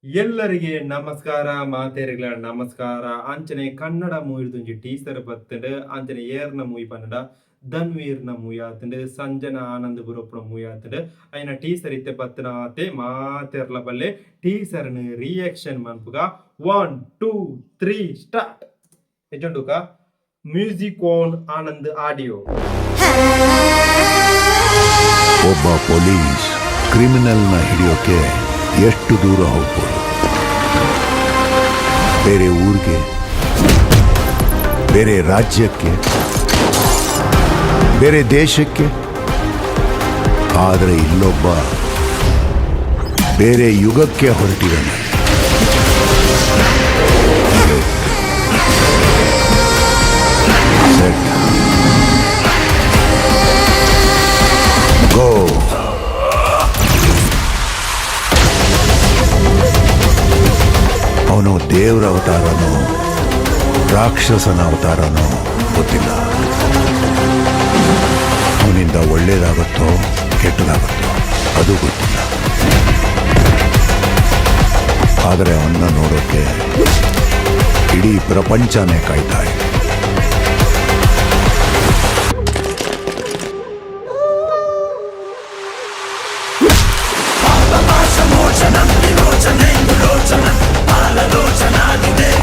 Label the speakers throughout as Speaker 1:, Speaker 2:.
Speaker 1: ಎಲ್ಲರಿಗೆ ನಮಸ್ಕಾರ ಮಾತೇರಿಗಳ ನಮಸ್ಕಾರ ಅಂಚನೆ ಕನ್ನಡ ಮೂವಿದೊಂಜಿ ಟೀಸರ್ ಬತ್ತಂಡು ಅಂಚನೆ ಏರ್ನ ಮೂವಿ ಪನ್ನಡ ಧನ್ವೀರ್ನ ಮೂವಿ ಆತಂಡು ಸಂಜನಾ ಆನಂದ್ ಬುರಪ್ಪನ ಮೂವಿ ಆತಂಡು ಅಯ್ನ ಟೀಸರ್ ಇತ್ತೆ ಬತ್ತನ ಆತೆ ಮಾತೆರ್ಲ ಬಲ್ಲೆ ಟೀಸರ್ನ ರಿಯಾಕ್ಷನ್ ಮನ್ಪುಗ 1 2 3 ಸ್ಟಾರ್ಟ್ ಎಜೊಂಡುಕ ಮ್ಯೂಸಿಕ್ ಆನ್ ಆನಂದ್ ಆಡಿಯೋ.
Speaker 2: ಒಬ್ಬ ಪೊಲೀಸ್ ಕ್ರಿಮಿನಲ್ನ ಹಿಡಿಯೋಕೆ ಎಷ್ಟು ದೂರ ಹೋಗ್ಬೋದು? ಬೇರೆ ಊರಿಗೆ, ಬೇರೆ ರಾಜ್ಯಕ್ಕೆ, ಬೇರೆ ದೇಶಕ್ಕೆ. ಆದರೆ ಇಲ್ಲೊಬ್ಬ ಬೇರೆ ಯುಗಕ್ಕೆ ಹೊರಟಿದ್ದಾನೆ. ಗೋ. ಅವನು ದೇವರ ಅವತಾರನೋ ರಾಕ್ಷಸನ ಅವತಾರನೋ ಗೊತ್ತಿಲ್ಲ. ಅವನಿಂದ ಒಳ್ಳೇದಾಗುತ್ತೋ ಕೆಟ್ಟದಾಗುತ್ತೋ ಅದು ಗೊತ್ತಿಲ್ಲ. ಆದರೆ ಅವನ್ನ ನೋಡೋಕೆ ಇಡೀ ಪ್ರಪಂಚನೇ ಕಾಯ್ತಾ ಇದೆ.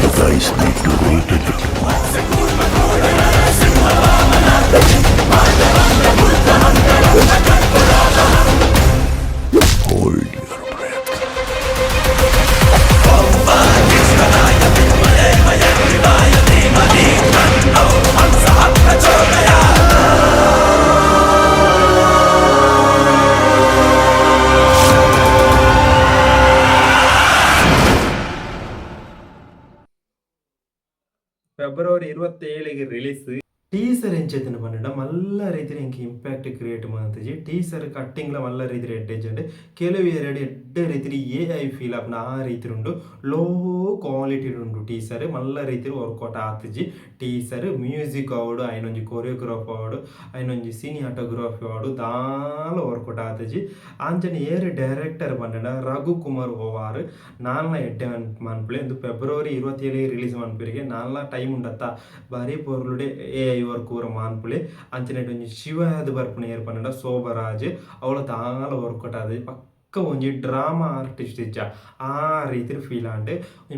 Speaker 2: You guys need to read it more. Hold your breath.
Speaker 1: February 27ಗೆ ರಿಲೀಸ್. ಟೀಸರ್ ಎಂಚೆತ್ತಿನ ಪನ್ನಡ ಮಲ್ಲ ರೀತಿಯಲ್ಲಿ ಎಂಕ್ ಇಂಪ್ಯಾಕ್ಟ್ ಕ್ರಿಯೇಟ್ ಮಾಡ್ತಜಿ. ಟೀಸರ್ ಕಟ್ಟಿಂಗ್ಲ ಮಲ್ಲ ರೀತಿಯಲ್ಲಿ ಎಡ್ಡೆಜಂಡು ಕೆಲವು ಎರಡು ಎಡ್ಡೆ ರೀತಿಯಲ್ಲಿ AI ಫೀಲ್ ಆಪ್ನ ಆ ರೀತಿ ಉಂಡು. ಲೋ ಕ್ವಾಲಿಟಿ ಉಂಡು ಟೀಸರ್ ಮಲ್ಲ ರೀತಿಯಲ್ಲಿ workout ಆತಜಿ. Teaser music ಆವಡು ಐನೊಂಜಿ choreograph ಆವಡು ಐನೊಂಜಿ cinematography ಆವಡು ದಾಲ ವರ್ಕೌಟ್ ಆತಜಿ. ಅಂಚನೆ ಏರು ಡೈರೆಕ್ಟರ್ ಪನ್ನಡ ರಘುಕುಮಾರ್ ಓವಾರ್ ನಾಲ್ನ ಎಡ್ಡೆ ಮನ್ಪುಳೆ ಇಂದು ಫೆಬ್ರವರಿ 27ಗೆ ರಿಲೀಸ್ ಮನ್ಪುರಿಗೆ ನಾಲ್ನ ಟೈಮ್ ಉಂಡತ್ತ ಬಾರಿ ಪೊರ್ಲುಡೆ AI ವರ್ಕ್ ಊರ ಮಾನ್ಪುಳೆ. ಅಂಚನೆ ಒಂಜಿ ಶಿವದ ಬರ್ಪುನ ಏರ್ ಪನ್ನಡ ಶೋಭರಾಜ್ ಅವಳ ದಾಲ ವರ್ಕೌಟ್ ಆದ ಪಕ್ಕ ಒಂಜಿ ಡ್ರಾಮಾ ಆರ್ಟಿಸ್ಟ್ ಇಜ್ಜ ಆ ರೀತಿ ಫೀಲ್ ಆಂಡೆ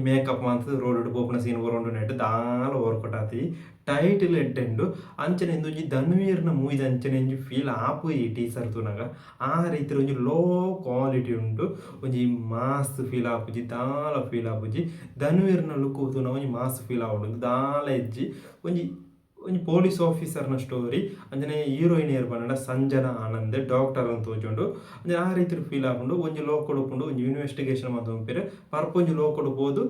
Speaker 1: ಮೇಕಪ್ ಮಾಂತ ರೋಡ್ ಪೋಪುನ ಸೀನ್ ಬರೋಂಡು ನೆಟ್ಟು ದಾಲ ವರ್ಕೌಟ್ ಆತಿ. ಟೈಟಲ್ ಎಡ್ಡೆಂಡು ಅಂಚನೆ ಒಂಜಿ ಧನ್ವೀರ್ನ ಮೂವಿದ ಅಂಚನೆ ಒಂಜಿ ಫೀಲ್ ಆಪು ಈ ಟೀಸರ್ ತುನಗ ಆ ರೀತಿ ಒಂಜಿ ಲೋ ಕ್ವಾಲಿಟಿ ಉಂಟು. ಒಂಜಿ ಮಾಸ್ ಫೀಲ್ ಆಪುಜಿ ದಾಲ ಫೀಲ್ ಆಪುಜಿ. ಧನ್ವೀರ್ನ ಲುಕ್ ತುನ ಒಂಜಿ ಮಾಸ್ ಫೀಲ್ ಆವಡು ದಾಲ ಇಜ್ಜಿ ಒಂಜಿ ಪೊಲೀಸ್ ಆಫೀಸರ್ನ ಸ್ಟೋರಿ. ಅಂಜನೆ ಹೀರೋಯಿನ್ ಏರ್ ಪನ್ನಡ ಸಂಜನಾ ಆನಂದ್ ಡಾಕ್ಟರ್ ಅಂತ ತೋಜುಂಡು ಅಂಜನೆ ಆ ರೀತಿ ಫೀಲ್ ಆಪುಂಡು. ಒಂಜಿ ಲೋ ಕೊಡುಪುಂಡು ಒಂಜಿ ಇನ್ವೆಸ್ಟಿಗೇಷನ್ ಮಲ್ತೊಂಪೆರ್ ಪರ್ಪೊಂಜಿ ಲೋ ಕೊಡುಪೋದು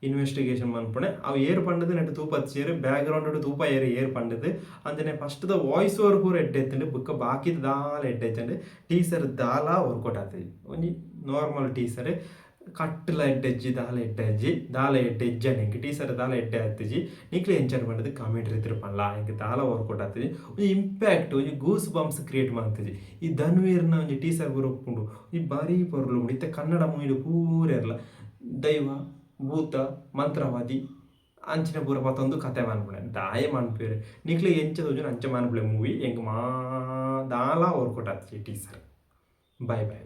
Speaker 1: ಇನ್ವೆಸ್ಟಿಗೇಷನ್ ಮನ್ಪುಣೆ ಅವು ಏರ್ ಪಂಡದು ನೆಟ್ಟು ತೂಪ ಹಚ್ಚಿರು ಬ್ಯಾಕ್ಗ್ರೌಂಡ್ ತೂಪ ಏರ್ ಪಂಡದು ಅಂಜನೆ ಫಸ್ಟ್ ದ ವಾಯ್ಸ್ ಓವರ್ ಪೂರ ಎಡ್ಡೆತ್ತಂಡು ಬುಕ್ಕ ಬಾಕಿದ ದಾಲ ಎಡ್ಡೆಚ್ಚಂಡು ಟೀಸರ್ ದಾಲ ವರ್ಕೌಟ್ ಆತದೆ. ಒಂಜಿ ನಾರ್ಮಲ್ ಟೀಸರ್ ಕಟ್ಟಲ ಎಡ್ಡೆಜ್ಜಿ ದಾಲ ಎಡ್ಡೆಜ್ಜ ನಿಂಗೆ ಟೀಸರ್ ದಾಲ ಎಡ್ಡೆ ಆಗ್ತಜಿ. ನಿಕ್ಲೆ ಎಂಚಾನ್ ಪಂಡದು ಕಾಮೆಂಟ್ ರೀತಿ ಪನ್ಲ ಎಂಕ್ ದಾಲ ವರ್ಕೌಟ್ ಆಗ್ತದೆ. ಒಂಜಿ ಇಂಪ್ಯಾಕ್ಟ್ ಒಂಜಿ ಗೂಸ್ ಬಂಪ್ಸ್ ಕ್ರಿಯೇಟ್ ಮಾಡ್ತದೆ. ಈ ಧನ್ವೀರ್ನ ಒಂಜಿ ಟೀಸರ್ ಬರೋಪುಂಡು ಈ ಬಾರಿ ಪೊರ್ಲು ಉಂಡು. ಇತ್ತೆ ಕನ್ನಡ ಮೂವಿಡು ಪೂರ ಇರಲ್ಲ ದೈವ ಭೂತ ಮಂತ್ರವಾದಿ ಅಂಚಿನ ಪೂರ ಪತ್ತೊಂದು ಕತೆ ಮನ್ಪುಣೆ ದಾಯ ಮನ್ಪೇರು ನಿಕ್ಲೆ ಎಂಚ ತೋಜುನ ಅಂಚ ಮನ್ಪುಳೆ ಮೂವಿ ಎಂಕ್ ದಾಲ ವರ್ಕೌಟ್ ಆಗ್ತದೆ ಟೀಸರ್. ಬಾಯ್ ಬಾಯ್.